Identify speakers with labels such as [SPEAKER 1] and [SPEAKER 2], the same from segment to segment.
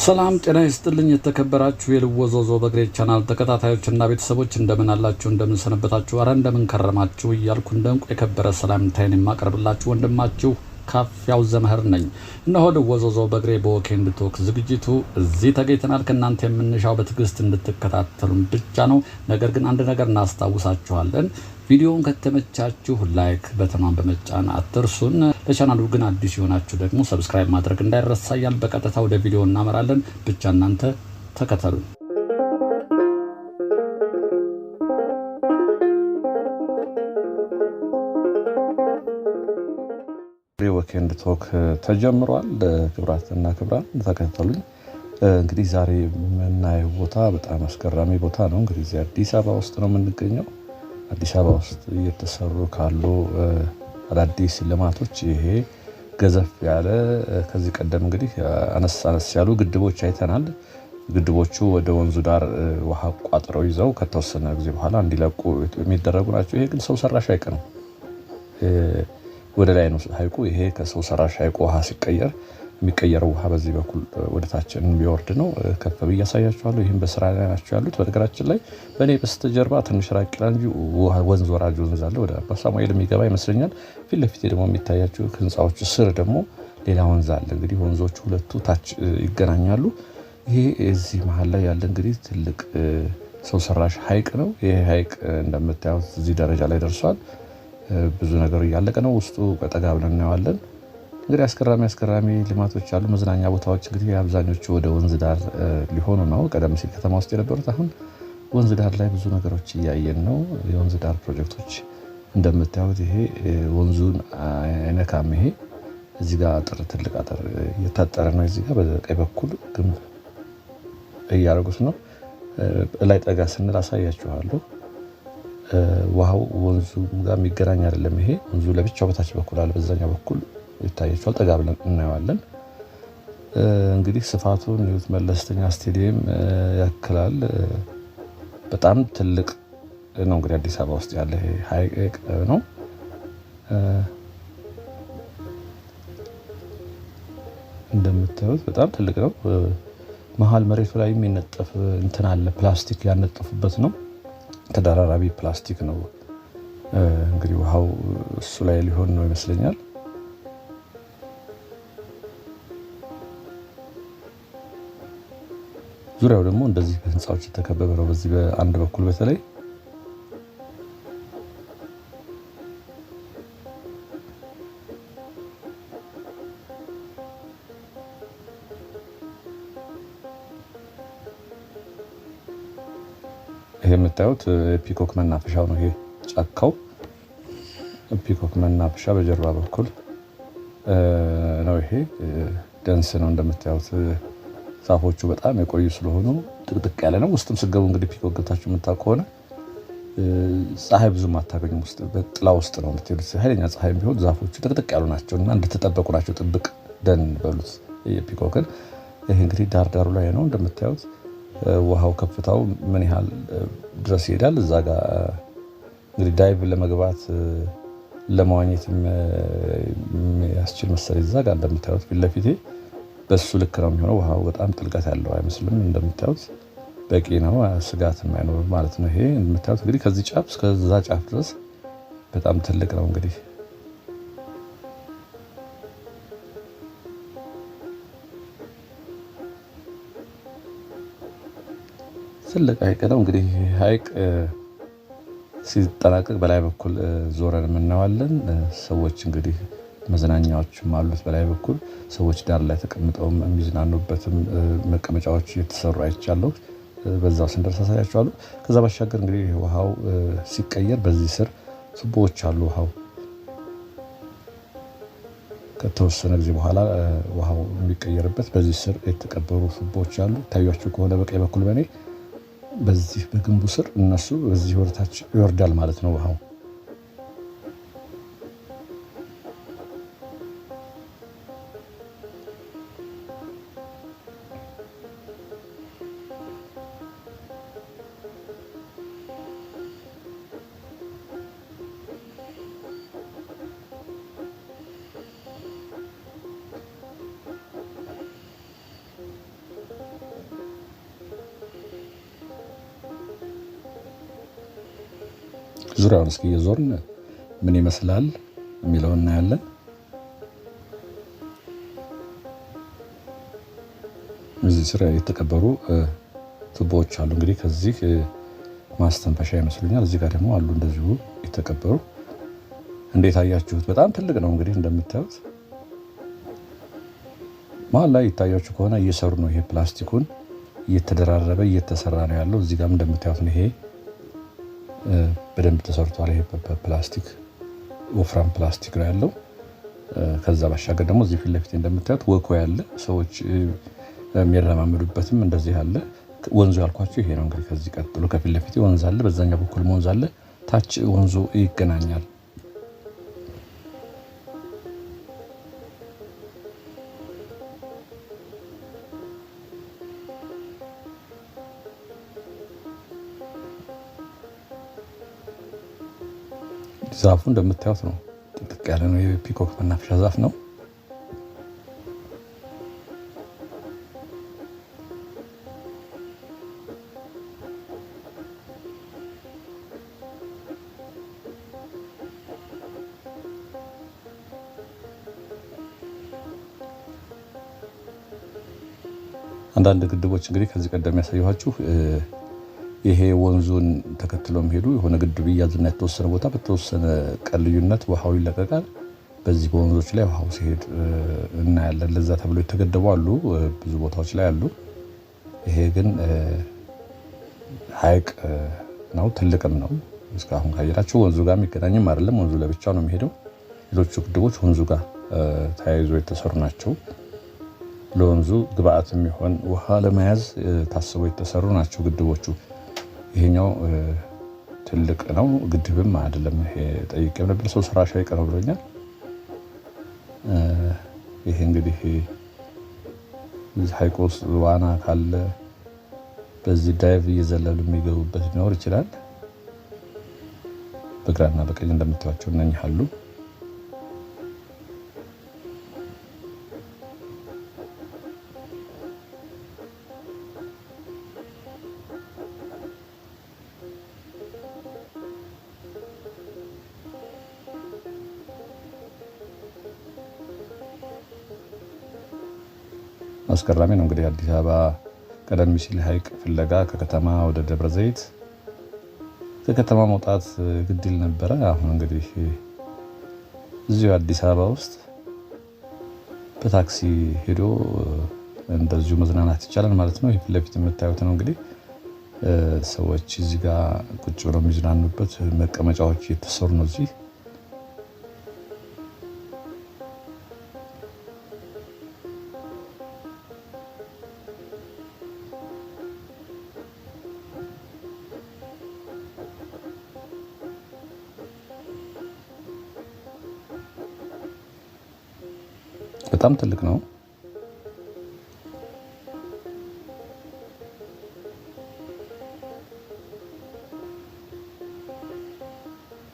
[SPEAKER 1] ሰላም ጤና ይስጥልኝ የተከበራችሁ የልወዞዞ በግሬ ቻናል ተከታታዮችና ቤተሰቦች እንደምን አላችሁ እንደምን ሰነበታችሁ አረ እንደምን ከረማችሁ እያልኩ እንደንቁ የከበረ ሰላምታዬን የማቀርብላችሁ ወንድማችሁ ካፊያው ዘመህር ነኝ። እነሆ ልወዞዞ በግሬ በወኬንድ ቶክ ዝግጅቱ እዚህ ተገኝተናል። ከእናንተ የምንሻው በትዕግስት እንድትከታተሉን ብቻ ነው። ነገር ግን አንድ ነገር እናስታውሳችኋለን። ቪዲዮውን ከተመቻችሁ ላይክ በተማን በመጫን አትርሱን። ለቻናሉ ግን አዲስ የሆናችሁ ደግሞ ሰብስክራይብ ማድረግ እንዳይረሳ እያልን በቀጥታ ወደ ቪዲዮ እናመራለን። ብቻ እናንተ ተከተሉን። ወኬንድ ቶክ ተጀምሯል። ክብራትና ክብራን ተከተሉኝ። እንግዲህ ዛሬ የምናየው ቦታ በጣም አስገራሚ ቦታ ነው። እንግዲህ እዚህ አዲስ አበባ ውስጥ ነው የምንገኘው። አዲስ አበባ ውስጥ እየተሰሩ ካሉ አዳዲስ ልማቶች ይሄ ገዘፍ ያለ ከዚህ ቀደም እንግዲህ አነስ ያሉ ግድቦች አይተናል። ግድቦቹ ወደ ወንዙ ዳር ውሃ ቋጥረው ይዘው ከተወሰነ ጊዜ በኋላ እንዲለቁ የሚደረጉ ናቸው። ይሄ ግን ሰው ሰራሽ ሐይቅ ነው። ወደ ላይ ነው ሐይቁ። ይሄ ከሰው ሰራሽ ሐይቁ ውሃ ሲቀየር የሚቀየረው ውሃ በዚህ በኩል ወደ ታችን ቢወርድ ነው። ከፍ ብዬ ያሳያችኋለሁ። ይሄን በስራ ላይ ናቸው ያሉት። በነገራችን ላይ በእኔ በስተጀርባ ትንሽ ራቅ ይላል እንጂ ወንዝ ወራጅ ወንዝ አለ። ወደ አባ ሳሙኤል የሚገባ ይመስለኛል። ፊት ለፊት ደግሞ የሚታያችሁ ህንፃዎቹ ስር ደግሞ ሌላ ወንዝ አለ። እንግዲህ ወንዞቹ ሁለቱ ታች ይገናኛሉ። ይሄ እዚህ መሀል ላይ ያለ እንግዲህ ትልቅ ሰው ሰራሽ ሐይቅ ነው። ይሄ ሐይቅ እንደምታዩት እዚህ ደረጃ ላይ ደርሷል። ብዙ ነገር እያለቀ ነው። ውስጡ ቀጠጋ ብለን እናየዋለን። እንግዲህ አስገራሚ ልማቶች አሉ። መዝናኛ ቦታዎች እንግዲህ አብዛኞቹ ወደ ወንዝ ዳር ሊሆኑ ነው። ቀደም ሲል ከተማ ውስጥ የነበሩት አሁን ወንዝ ዳር ላይ ብዙ ነገሮች እያየን ነው። የወንዝ ዳር ፕሮጀክቶች እንደምታዩት ይሄ ወንዙን አይነካም። ይሄ እዚህ ጋር ትልቅ አጥር እየታጠረ ነው። እዚህ ጋር በቀኝ በኩል ግንብ እያደረጉት ነው። ላይ ጠጋ ስንል አሳያችኋለሁ። ውሃው ወንዙ ጋር የሚገናኝ አይደለም። ይሄ ወንዙ ለብቻው በታች በኩል አለ። በዛኛው በኩል ይታያችኋል። ጠጋ ብለን እናየዋለን። እንግዲህ ስፋቱን ኒውት መለስተኛ ስቴዲየም ያክላል። በጣም ትልቅ ነው። እንግዲህ አዲስ አበባ ውስጥ ያለ ሐይቅ ነው። እንደምታዩት በጣም ትልቅ ነው። መሀል መሬቱ ላይ የሚነጠፍ እንትን አለ። ፕላስቲክ ያነጠፉበት ነው። ተደራራቢ ፕላስቲክ ነው። እንግዲህ ውሃው እሱ ላይ ሊሆን ነው ይመስለኛል። ዙሪያው ደግሞ እንደዚህ በህንፃዎች የተከበበ ነው። በዚህ በአንድ በኩል በተለይ ይሄ የምታዩት ፒኮክ መናፈሻው ነው። ይሄ ጫካው ፒኮክ መናፈሻ በጀርባ በኩል ነው። ይሄ ደንስ ነው እንደምታዩት። ዛፎቹ በጣም የቆዩ ስለሆኑ ጥቅጥቅ ያለ ነው። ውስጥም ስገቡ እንግዲህ ፒኮክ ገብታችሁ የምታውቁ ከሆነ ፀሐይ ብዙም አታገኙም። ውስጥ በጥላ ውስጥ ነው የምትሄዱት። ኃይለኛ ፀሐይም ቢሆን ዛፎቹ ጥቅጥቅ ያሉ ናቸው እና እንደተጠበቁ ናቸው። ጥብቅ ደን በሉት የፒኮክን። ይሄ እንግዲህ ዳርዳሩ ላይ ነው እንደምታዩት። ውሃው ከፍታው ምን ያህል ድረስ ይሄዳል? እዛ ጋር እንግዲህ ዳይቭ ለመግባት ለመዋኘት የሚያስችል መሰለኝ። እዛ ጋር እንደምታዩት ፊት ለፊቴ በሱ ልክ ነው የሚሆነው። ውሃው በጣም ጥልቀት ያለው አይመስልም። እንደምታዩት በቂ ነው። ስጋት የማይኖር ማለት ነው። ይሄ እንደምታዩት እንግዲህ ከዚህ ጫፍ እስከዛ ጫፍ ድረስ በጣም ትልቅ ነው። እንግዲህ ትልቅ ሐይቅ ነው። እንግዲህ ሐይቅ ሲጠናቀቅ በላይ በኩል ዞረን የምናየዋለን። ሰዎች እንግዲህ መዝናኛዎችም አሉት። በላይ በኩል ሰዎች ዳር ላይ ተቀምጠው የሚዝናኑበትም መቀመጫዎች የተሰሩ አይቻለሁ። በዛው ስንደርስ አሳያችኋለሁ። ከዛ ባሻገር እንግዲህ ውሃው ሲቀየር በዚህ ስር ቱቦዎች አሉ። ውሃው ከተወሰነ ጊዜ በኋላ ውሃው የሚቀየርበት በዚህ ስር የተቀበሩ ቱቦዎች አሉ። ታያችሁ ከሆነ በቀኝ በኩል በኔ በዚህ በግንቡ ስር እነሱ በዚህ ወርታች ይወርዳል ማለት ነው ውሃው። ዙሪያውን እስኪ እየዞርን ምን ይመስላል የሚለውን እናያለን። እዚህ ስራ የተቀበሩ ቱቦዎች አሉ። እንግዲህ ከዚህ ማስተንፈሻ ይመስሉኛል። እዚህ ጋር ደግሞ አሉ እንደዚሁ የተቀበሩ። እንዴት አያችሁት? በጣም ትልቅ ነው። እንግዲህ እንደምታዩት መሀል ላይ ይታያችሁ ከሆነ እየሰሩ ነው። ይሄ ፕላስቲኩን እየተደራረበ እየተሰራ ነው ያለው። እዚህ ጋርም እንደምታዩት ነው። ይሄ በደንብ ተሰርቷል። ይሄ ፕላስቲክ ወፍራም ፕላስቲክ ነው ያለው። ከዛ ባሻገር ደግሞ እዚህ ፊት ለፊት እንደምታዩት ወኮ ያለ ሰዎች የሚረማመዱበትም እንደዚህ አለ። ወንዙ ያልኳቸው ይሄ ነው። እንግዲህ ከዚህ ቀጥሎ ከፊት ለፊት ወንዝ አለ፣ በዛኛው በኩል ወንዝ አለ። ታች ወንዙ ይገናኛል። ዛፉ እንደምታዩት ነው። ጥቅጥቅ ያለ ነው። የፒኮክ መናፈሻ ዛፍ ነው። አንዳንድ ግድቦች እንግዲህ ከዚህ ቀደም ያሳየኋችሁ ይሄ ወንዙን ተከትሎ የሚሄዱ የሆነ ግድብ ይያዙና የተወሰነ ቦታ በተወሰነ ቀን ልዩነት ውሃው ይለቀቃል። በዚህ በወንዞች ላይ ውሃው ሲሄድ እናያለን። ለዛ ተብሎ የተገደቡ አሉ፣ ብዙ ቦታዎች ላይ አሉ። ይሄ ግን ሐይቅ ነው፣ ትልቅም ነው። እስካሁን ካየናቸው ወንዙ ጋር የሚገናኝም አይደለም። ወንዙ ለብቻው ነው የሚሄደው። ሌሎቹ ግድቦች ወንዙ ጋር ተያይዞ የተሰሩ ናቸው። ለወንዙ ግብአት የሚሆን ውሃ ለመያዝ ታስበው የተሰሩ ናቸው ግድቦቹ። ይሄኛው ትልቅ ነው፣ ግድብም አይደለም። ይሄ ጠይቄም ነበር፣ ሰው ሰራሽ ሐይቅ ነው ብሎኛል። ይሄ እንግዲህ እዚህ ሐይቅ ውስጥ ዋና ካለ በዚህ ዳይቭ እየዘለሉ የሚገቡበት ሊኖር ይችላል። በግራና በቀኝ እንደምታዩቸው እነኚህ አሉ። አስገራሚ ነው። እንግዲህ አዲስ አበባ ቀደም ሲል ሐይቅ ፍለጋ ከከተማ ወደ ደብረ ዘይት ከከተማ መውጣት ግድል ነበረ። አሁን እንግዲህ እዚሁ አዲስ አበባ ውስጥ በታክሲ ሄዶ እንደዚሁ መዝናናት ይቻላል ማለት ነው። ፊት ለፊት የምታዩት ነው እንግዲህ ሰዎች እዚህ ጋር ቁጭ ብለው የሚዝናኑበት መቀመጫዎች የተሰሩ ነው እዚህ። በጣም ትልቅ ነው።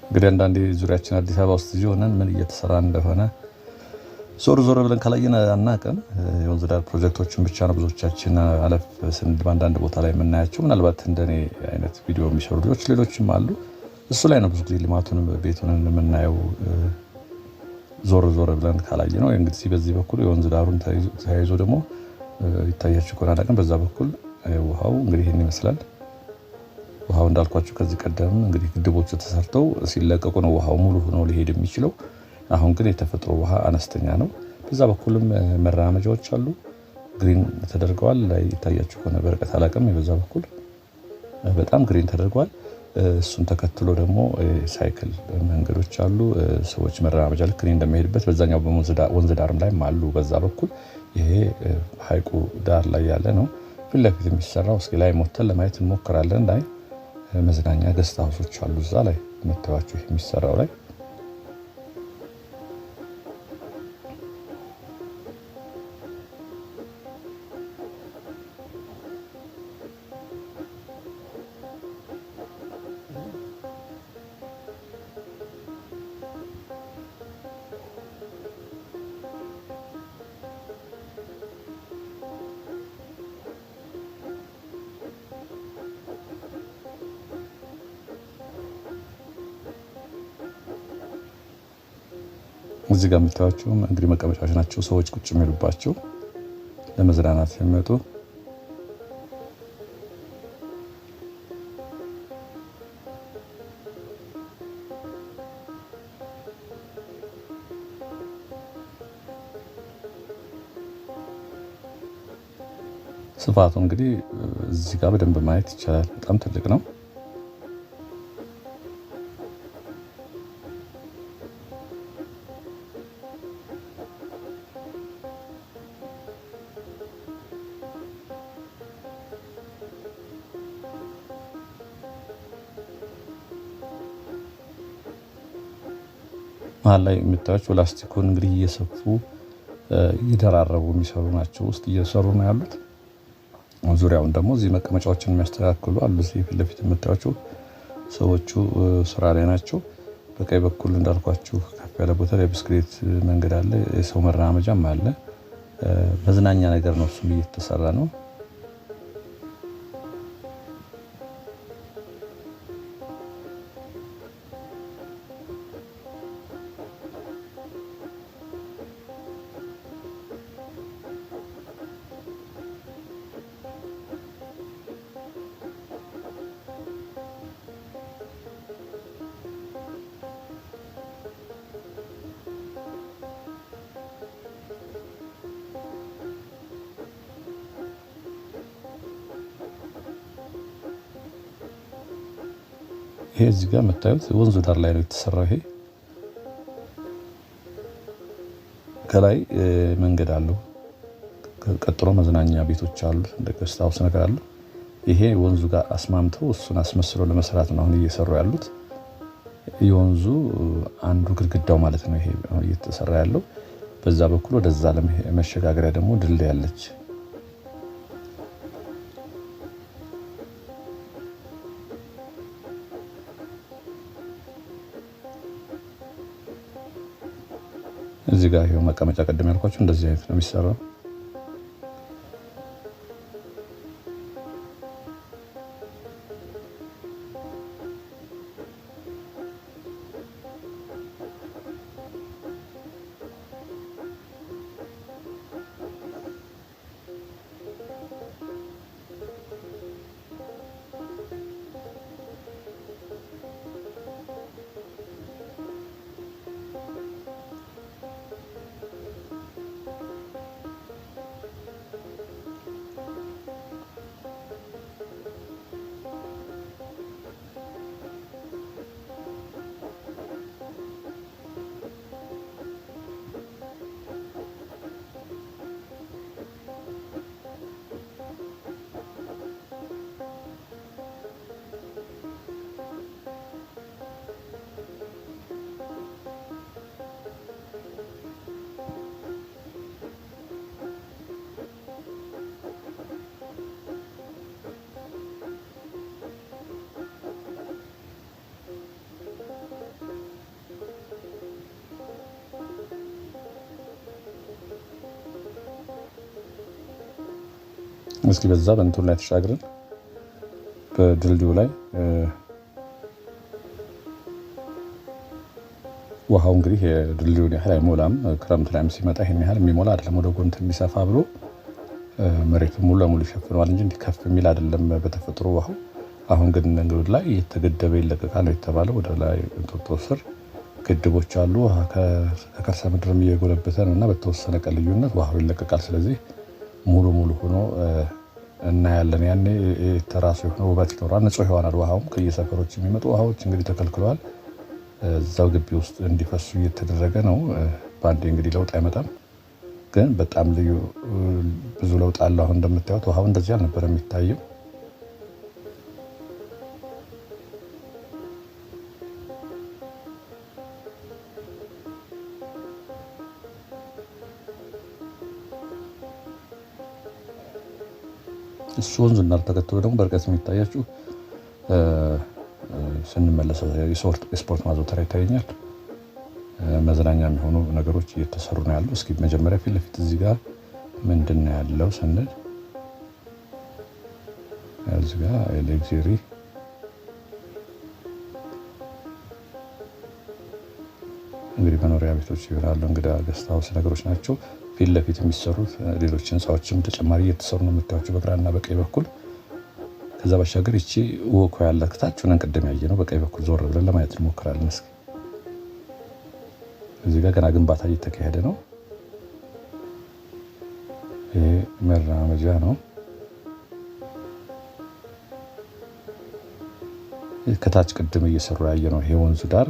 [SPEAKER 1] እንግዲህ አንዳንዴ ዙሪያችን አዲስ አበባ ውስጥ እዚህ ሆነን ምን እየተሰራ እንደሆነ ዞር ዞር ብለን ካላየን አናውቅም። የወንዝ ዳር ፕሮጀክቶችን ብቻ ነው ብዙዎቻችን አለፍ ስንል በአንዳንድ ቦታ ላይ የምናያቸው። ምናልባት እንደኔ አይነት ቪዲዮ የሚሰሩ ልጆች ሌሎችም አሉ። እሱ ላይ ነው ብዙ ጊዜ ልማቱን ቤቱን የምናየው ዞር ዞር ብለን ካላየ ነው። እንግዲህ በዚህ በኩል የወንዝ ዳሩን ተያይዞ ደግሞ ይታያችሁ ከሆነ አላውቅም። በዛ በኩል ውሃው እንግዲህ ይህን ይመስላል። ውሃው እንዳልኳችሁ ከዚህ ቀደም እንግዲህ ግድቦቹ ተሰርተው ሲለቀቁ ነው ውሃው ሙሉ ሆኖ ሊሄድ የሚችለው። አሁን ግን የተፈጥሮ ውሃ አነስተኛ ነው። በዛ በኩልም መራመጃዎች አሉ፣ ግሪን ተደርገዋል። ላይ ይታያችሁ ከሆነ በርቀት አላውቅም። በዛ በኩል በጣም ግሪን ተደርገዋል። እሱን ተከትሎ ደግሞ ሳይክል መንገዶች አሉ፣ ሰዎች መራመጃ ልክ እኔ እንደሚሄድበት በዛኛው ወንዝ ዳርም ላይም አሉ። በዛ በኩል ይሄ ሐይቁ ዳር ላይ ያለ ነው። ፊት ለፊት የሚሰራው እስኪ ላይ ሞተን ለማየት እንሞክራለን። ላይ መዝናኛ ገስት ሀውሶች አሉ እዛ ላይ የምታዩዋቸው የሚሰራው ላይ እዚህ ጋር የምታዩቸው እንግዲህ መቀመጫዎች ናቸው፣ ሰዎች ቁጭ የሚሉባቸው ለመዝናናት የሚመጡ። ስፋቱ እንግዲህ እዚህ ጋር በደንብ ማየት ይቻላል። በጣም ትልቅ ነው። መሀል ላይ የምታዩቸው ላስቲኩን እንግዲህ እየሰፉ እየደራረቡ የሚሰሩ ናቸው። ውስጥ እየሰሩ ነው ያሉት። ዙሪያውን ደግሞ እዚህ መቀመጫዎችን የሚያስተካክሉ አሉ። እዚህ ፊት ለፊት የምታዩቸው ሰዎቹ ስራ ላይ ናቸው። በቀኝ በኩል እንዳልኳችሁ ከፍ ያለ ቦታ ላይ ብስክሌት መንገድ አለ፣ የሰው መራመጃም አለ። መዝናኛ ነገር ነው፣ እሱም እየተሰራ ነው። ይሄ እዚህ ጋር የምታዩት ወንዙ ዳር ላይ ነው የተሰራው። ይሄ ከላይ መንገድ አለው፣ ቀጥሎ መዝናኛ ቤቶች አሉ፣ እንደ ገስት ሃውስ ነገር አለ። ይሄ ወንዙ ጋር አስማምተው እሱን አስመስለው ለመስራት ነው አሁን እየሰሩ ያሉት። የወንዙ አንዱ ግድግዳው ማለት ነው ይሄ እየተሰራ ያለው። በዛ በኩል ወደዛ ለመሸጋገሪያ ደግሞ ድልድይ አለች። እዚህ ጋር ይሄው መቀመጫ ቀደም ያልኳችሁ እንደዚህ አይነት ነው የሚሰራው። እስኪ በዛ በእንትን ላይ ተሻግረን በድልድዩ ላይ ውሃው እንግዲህ የድልድዩን ያህል አይሞላም። ክረምት ላይም ሲመጣ ይሄን ያህል የሚሞላ አይደለም። ወደ ጎን የሚሰፋ ብሎ መሬቱን ሙሉ ለሙሉ ይሸፍነዋል እንጂ እንዲከፍ የሚል አይደለም በተፈጥሮ ውሃው። አሁን ግን እንግዲህ ላይ የተገደበ ይለቀቃል ነው የተባለው። ወደ ላይ እንጦጦ ስር ግድቦች አሉ። ከከርሰ ምድርም እየጎለበተ ነው እና በተወሰነ ቀን ልዩነት ውሃው ይለቀቃል። ስለዚህ ሙሉ ሆኖ እናያለን። ያኔ ተራሱ የሆነ ውበት ይኖራል። ንጹህ ይሆናል። ውሃውም ከየሰፈሮች የሚመጡ ውሃዎች እንግዲህ ተከልክለዋል። እዛው ግቢ ውስጥ እንዲፈሱ እየተደረገ ነው። በአንዴ እንግዲህ ለውጥ አይመጣም፣ ግን በጣም ልዩ ብዙ ለውጥ አለ። አሁን እንደምታዩት ውሃው እንደዚህ አልነበረ የሚታየው። እሱ ወንዙ እና ተከትሎ ደግሞ በርቀት የሚታያችሁ ስንመለሰው የስፖርት ማዘውተሪያ ይታየኛል። መዝናኛ የሚሆኑ ነገሮች እየተሰሩ ነው ያሉ። እስኪ መጀመሪያ ፊት ለፊት እዚህ ጋር ምንድን ነው ያለው ስንል እዚህ ጋር ኤሌክትሪ እንግዲህ መኖሪያ ቤቶች ይሆናሉ። እንግዳ ገስት ሃውስ ነገሮች ናቸው። ፊት ለፊት የሚሰሩት ሌሎች ህንፃዎችም ተጨማሪ እየተሰሩ ነው የምታዩቸው በግራና በቀኝ በኩል። ከዛ ባሻገር ይቺ ወኮ ያለ ከታች ሆነን ቅድም ያየነው በቀኝ በኩል ዞር ብለን ለማየት እንሞክራለን። እስኪ እዚህ ጋር ገና ግንባታ እየተካሄደ ነው። ይሄ መራመጃ ነው። ከታች ቅድም እየሰሩ ያየነው ይሄ ወንዙ ዳር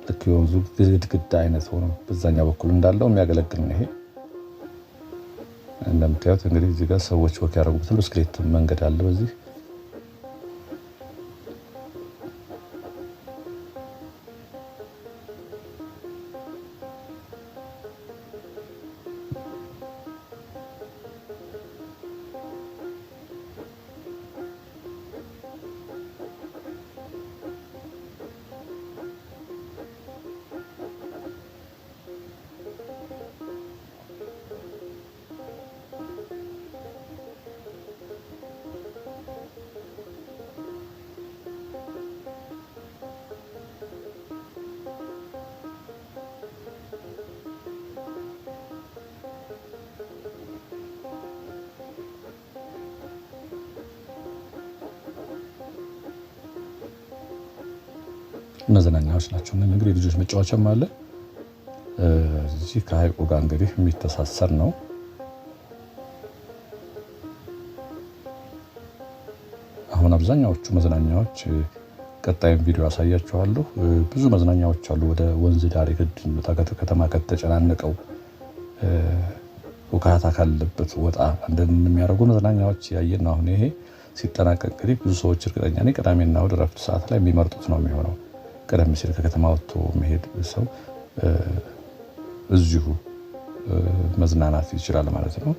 [SPEAKER 1] ልክ የወንዙ ግድግዳ አይነት ሆኖ በዛኛው በኩል እንዳለው የሚያገለግል ነው። ይሄ እንደምታዩት እንግዲህ እዚህ ጋር ሰዎች ወክ ያደርጉበታል። ብስክሌት መንገድ አለ በዚህ። መዝናኛዎች ናቸው እንግዲህ ልጆች መጫወቻም አለ። እዚህ ከሀይቁ ጋር እንግዲህ የሚተሳሰር ነው። አሁን አብዛኛዎቹ መዝናኛዎች ቀጣይም ቪዲዮ ያሳያችኋለሁ። ብዙ መዝናኛዎች አሉ። ወደ ወንዝ ዳር ከተማ ከተጨናነቀው ውካታ ካለበት ወጣ እንደሚያደርጉ መዝናኛዎች ያየን ነው። አሁን ይሄ ሲጠናቀቅ እንግዲህ ብዙ ሰዎች እርግጠኛ ነኝ ቅዳሜና እሑድ እረፍት ሰዓት ላይ የሚመርጡት ነው የሚሆነው። ቀደም ሲል ከከተማ ወጥቶ መሄድ ሰው እዚሁ መዝናናት ይችላል ማለት ነው።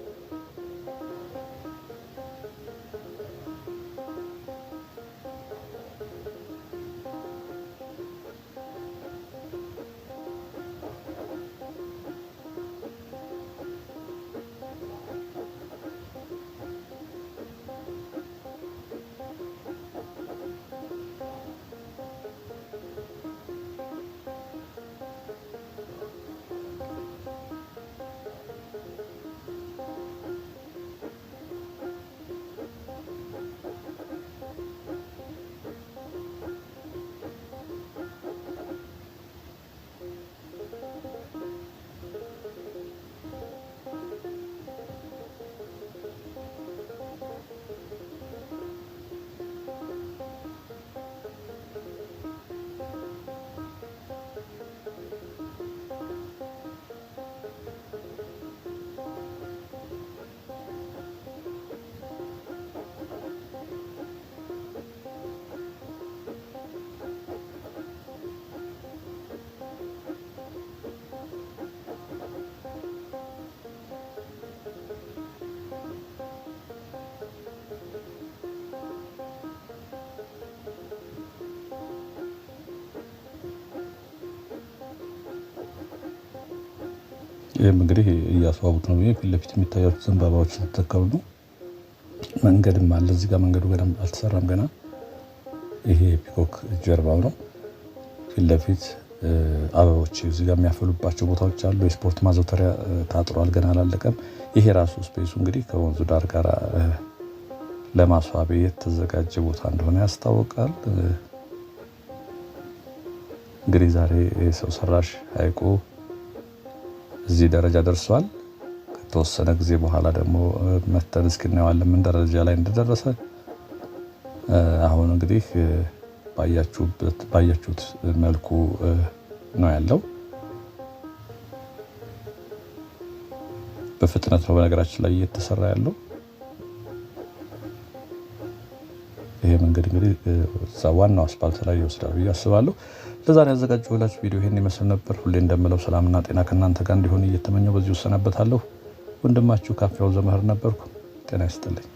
[SPEAKER 1] ይህም እንግዲህ እያስዋቡት ነው። ፊት ለፊት የሚታዩት ዘንባባዎች ተተከሉ ነው። መንገድም አለ እዚህ ጋር። መንገዱ ገና አልተሰራም ገና። ይሄ ፒኮክ ጀርባው ነው። ፊት ለፊት አበቦች እዚህ ጋር የሚያፈሉባቸው ቦታዎች አሉ። የስፖርት ማዘውተሪያ ታጥሯል፣ ገና አላለቀም። ይሄ ራሱ ስፔሱ እንግዲህ ከወንዙ ዳር ጋር ለማስዋብ የተዘጋጀ ቦታ እንደሆነ ያስታውቃል። እንግዲህ ዛሬ የሰው ሰራሽ ሐይቁ እዚህ ደረጃ ደርሷል። ከተወሰነ ጊዜ በኋላ ደግሞ መተን እስኪ እናየዋለን ምን ደረጃ ላይ እንደደረሰ። አሁን እንግዲህ ባያችሁት መልኩ ነው ያለው። በፍጥነት ነው በነገራችን ላይ እየተሰራ ያለው። ይሄ መንገድ እንግዲህ እዛ ዋናው አስፓልት ላይ ይወስዳል ብዬ አስባለሁ። ለዛሬ ያዘጋጀሁላችሁ ቪዲዮ ይሄን ይመስል ነበር። ሁሌ እንደምለው ሰላምና ጤና ከእናንተ ጋር እንዲሆን እየተመኘው በዚሁ እሰናበታለሁ። ወንድማችሁ ካፌው ዘመህር ነበርኩ። ጤና ይስጥልኝ።